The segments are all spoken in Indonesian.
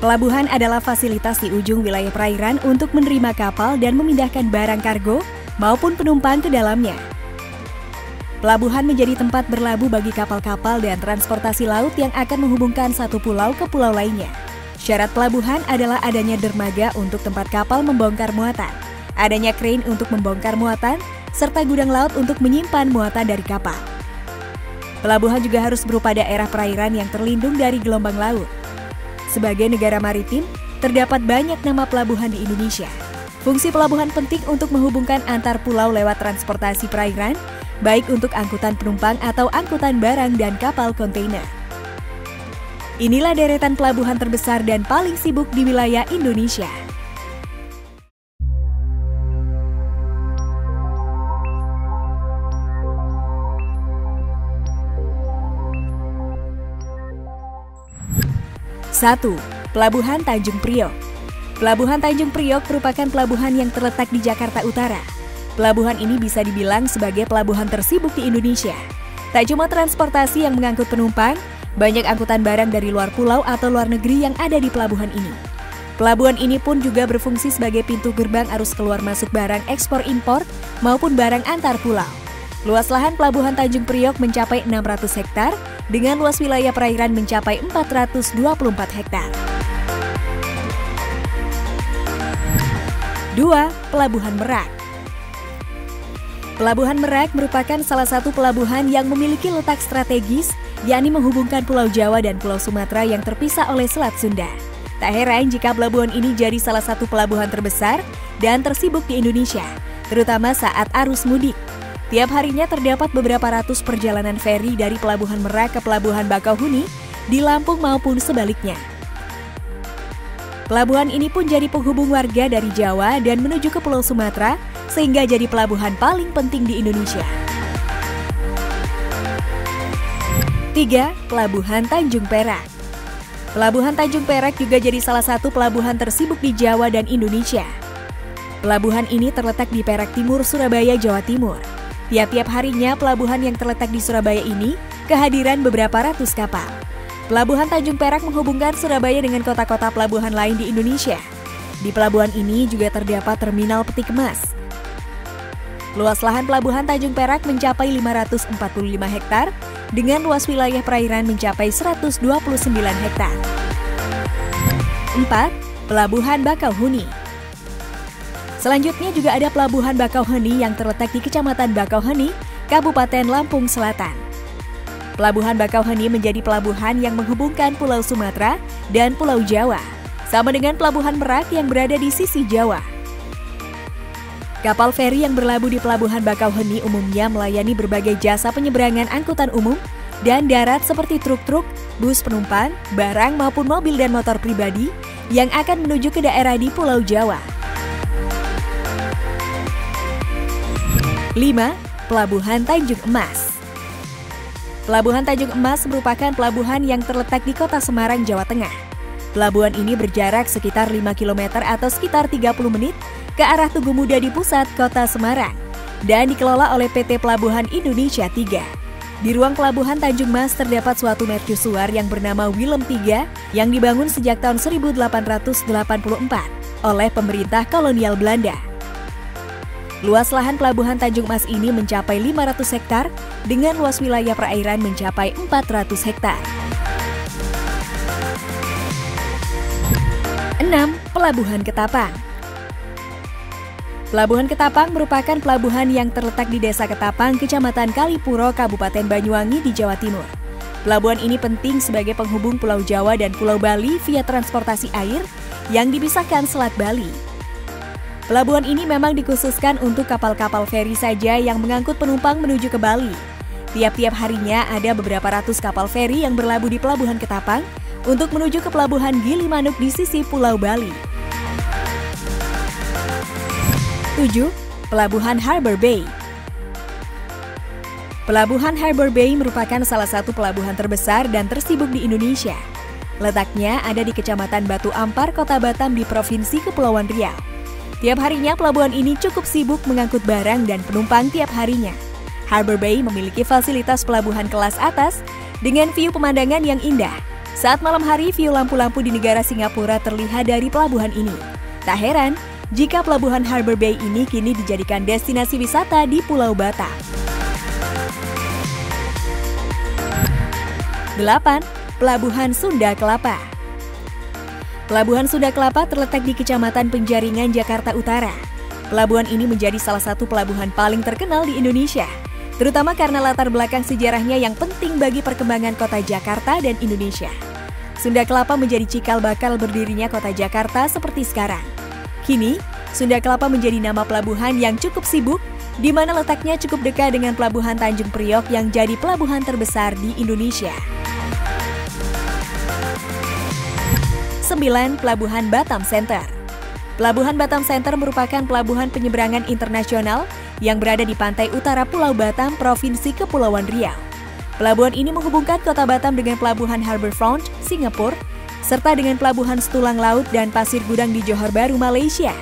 Pelabuhan adalah fasilitas di ujung wilayah perairan untuk menerima kapal dan memindahkan barang kargo maupun penumpang ke dalamnya. Pelabuhan menjadi tempat berlabuh bagi kapal-kapal dan transportasi laut yang akan menghubungkan satu pulau ke pulau lainnya. Syarat pelabuhan adalah adanya dermaga untuk tempat kapal membongkar muatan, adanya krain untuk membongkar muatan, serta gudang laut untuk menyimpan muatan dari kapal. Pelabuhan juga harus berupa daerah perairan yang terlindung dari gelombang laut. Sebagai negara maritim, terdapat banyak nama pelabuhan di Indonesia. Fungsi pelabuhan penting untuk menghubungkan antar pulau lewat transportasi perairan, baik untuk angkutan penumpang atau angkutan barang dan kapal kontainer. Inilah deretan pelabuhan terbesar dan paling sibuk di wilayah Indonesia. Satu, Pelabuhan Tanjung Priok. Pelabuhan Tanjung Priok merupakan pelabuhan yang terletak di Jakarta Utara. Pelabuhan ini bisa dibilang sebagai pelabuhan tersibuk di Indonesia. Tak cuma transportasi yang mengangkut penumpang, banyak angkutan barang dari luar pulau atau luar negeri yang ada di pelabuhan ini. Pelabuhan ini pun juga berfungsi sebagai pintu gerbang arus keluar masuk barang ekspor impor maupun barang antar pulau. Luas lahan Pelabuhan Tanjung Priok mencapai 600 hektar, dengan luas wilayah perairan mencapai 424 hektar. 2. Pelabuhan Merak. Pelabuhan Merak merupakan salah satu pelabuhan yang memiliki letak strategis, yakni menghubungkan Pulau Jawa dan Pulau Sumatera yang terpisah oleh Selat Sunda. Tak heran jika pelabuhan ini jadi salah satu pelabuhan terbesar dan tersibuk di Indonesia, terutama saat arus mudik. Tiap harinya terdapat beberapa ratus perjalanan feri dari Pelabuhan Merak ke Pelabuhan Bakauheni di Lampung maupun sebaliknya. Pelabuhan ini pun jadi penghubung warga dari Jawa dan menuju ke Pulau Sumatera, sehingga jadi pelabuhan paling penting di Indonesia. 3. Pelabuhan Tanjung Perak. Pelabuhan Tanjung Perak juga jadi salah satu pelabuhan tersibuk di Jawa dan Indonesia. Pelabuhan ini terletak di Perak Timur, Surabaya, Jawa Timur. Tiap-tiap harinya pelabuhan yang terletak di Surabaya ini kehadiran beberapa ratus kapal. Pelabuhan Tanjung Perak menghubungkan Surabaya dengan kota-kota pelabuhan lain di Indonesia. Di pelabuhan ini juga terdapat terminal peti kemas. Luas lahan Pelabuhan Tanjung Perak mencapai 545 hektar, dengan luas wilayah perairan mencapai 129 hektar. 4. Pelabuhan Bakauheni. Selanjutnya juga ada Pelabuhan Bakauheni yang terletak di Kecamatan Bakauheni, Kabupaten Lampung Selatan. Pelabuhan Bakauheni menjadi pelabuhan yang menghubungkan Pulau Sumatera dan Pulau Jawa, sama dengan Pelabuhan Merak yang berada di sisi Jawa. Kapal feri yang berlabuh di Pelabuhan Bakauheni umumnya melayani berbagai jasa penyeberangan angkutan umum dan darat seperti truk-truk, bus penumpang, barang maupun mobil dan motor pribadi yang akan menuju ke daerah di Pulau Jawa. 5. Pelabuhan Tanjung Emas. Pelabuhan Tanjung Emas merupakan pelabuhan yang terletak di Kota Semarang, Jawa Tengah. Pelabuhan ini berjarak sekitar 5 km atau sekitar 30 menit ke arah Tugu Muda di pusat Kota Semarang dan dikelola oleh PT Pelabuhan Indonesia 3. Di ruang Pelabuhan Tanjung Emas terdapat suatu mercusuar yang bernama Willem III yang dibangun sejak tahun 1884 oleh pemerintah kolonial Belanda. Luas lahan Pelabuhan Tanjung Emas ini mencapai 500 hektar dengan luas wilayah perairan mencapai 400 hektar. 6. Pelabuhan Ketapang. Pelabuhan Ketapang merupakan pelabuhan yang terletak di Desa Ketapang, Kecamatan Kalipuro, Kabupaten Banyuwangi di Jawa Timur. Pelabuhan ini penting sebagai penghubung Pulau Jawa dan Pulau Bali via transportasi air yang dipisahkan Selat Bali. Pelabuhan ini memang dikhususkan untuk kapal-kapal feri saja yang mengangkut penumpang menuju ke Bali. Tiap-tiap harinya ada beberapa ratus kapal feri yang berlabuh di Pelabuhan Ketapang untuk menuju ke Pelabuhan Gilimanuk di sisi Pulau Bali. 7. Pelabuhan Harbour Bay. Pelabuhan Harbour Bay merupakan salah satu pelabuhan terbesar dan tersibuk di Indonesia. Letaknya ada di Kecamatan Batu Ampar, Kota Batam di Provinsi Kepulauan Riau. Tiap harinya pelabuhan ini cukup sibuk mengangkut barang dan penumpang tiap harinya. Harbour Bay memiliki fasilitas pelabuhan kelas atas dengan view pemandangan yang indah, Saat malam hari, view lampu-lampu di negara Singapura terlihat dari pelabuhan ini. Tak heran jika pelabuhan Harbour Bay ini kini dijadikan destinasi wisata di Pulau Batam. 8. Pelabuhan Sunda Kelapa. Pelabuhan Sunda Kelapa terletak di Kecamatan Penjaringan, Jakarta Utara. Pelabuhan ini menjadi salah satu pelabuhan paling terkenal di Indonesia, terutama karena latar belakang sejarahnya yang penting bagi perkembangan kota Jakarta dan Indonesia. Sunda Kelapa menjadi cikal bakal berdirinya kota Jakarta seperti sekarang. Kini, Sunda Kelapa menjadi nama pelabuhan yang cukup sibuk, di mana letaknya cukup dekat dengan Pelabuhan Tanjung Priok yang jadi pelabuhan terbesar di Indonesia. 9. Pelabuhan Batam Center. Pelabuhan Batam Center merupakan pelabuhan penyeberangan internasional yang berada di pantai utara Pulau Batam, Provinsi Kepulauan Riau. Pelabuhan ini menghubungkan kota Batam dengan Pelabuhan Harbourfront, Singapura, serta dengan Pelabuhan Setulang Laut dan Pasir Gudang di Johor Bahru, Malaysia.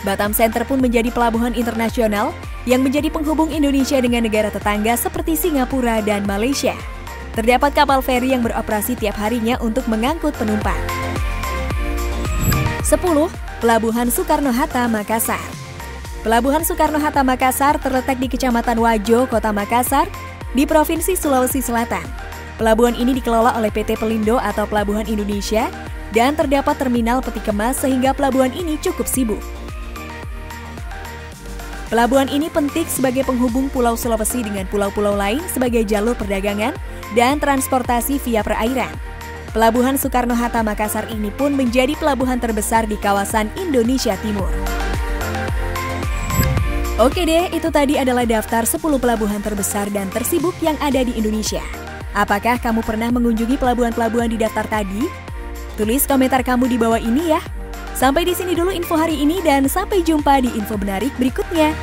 Batam Center pun menjadi pelabuhan internasional yang menjadi penghubung Indonesia dengan negara tetangga seperti Singapura dan Malaysia. Terdapat kapal feri yang beroperasi tiap harinya untuk mengangkut penumpang. 10. Pelabuhan Soekarno-Hatta, Makassar. Pelabuhan Soekarno-Hatta Makassar terletak di Kecamatan Wajo, Kota Makassar, di Provinsi Sulawesi Selatan. Pelabuhan ini dikelola oleh PT Pelindo atau Pelabuhan Indonesia dan terdapat terminal peti kemas sehingga pelabuhan ini cukup sibuk. Pelabuhan ini penting sebagai penghubung Pulau Sulawesi dengan pulau-pulau lain sebagai jalur perdagangan dan transportasi via perairan. Pelabuhan Soekarno-Hatta Makassar ini pun menjadi pelabuhan terbesar di kawasan Indonesia Timur. Oke deh, itu tadi adalah daftar 10 pelabuhan terbesar dan tersibuk yang ada di Indonesia. Apakah kamu pernah mengunjungi pelabuhan-pelabuhan di daftar tadi? Tulis komentar kamu di bawah ini ya. Sampai di sini dulu info hari ini dan sampai jumpa di info menarik berikutnya.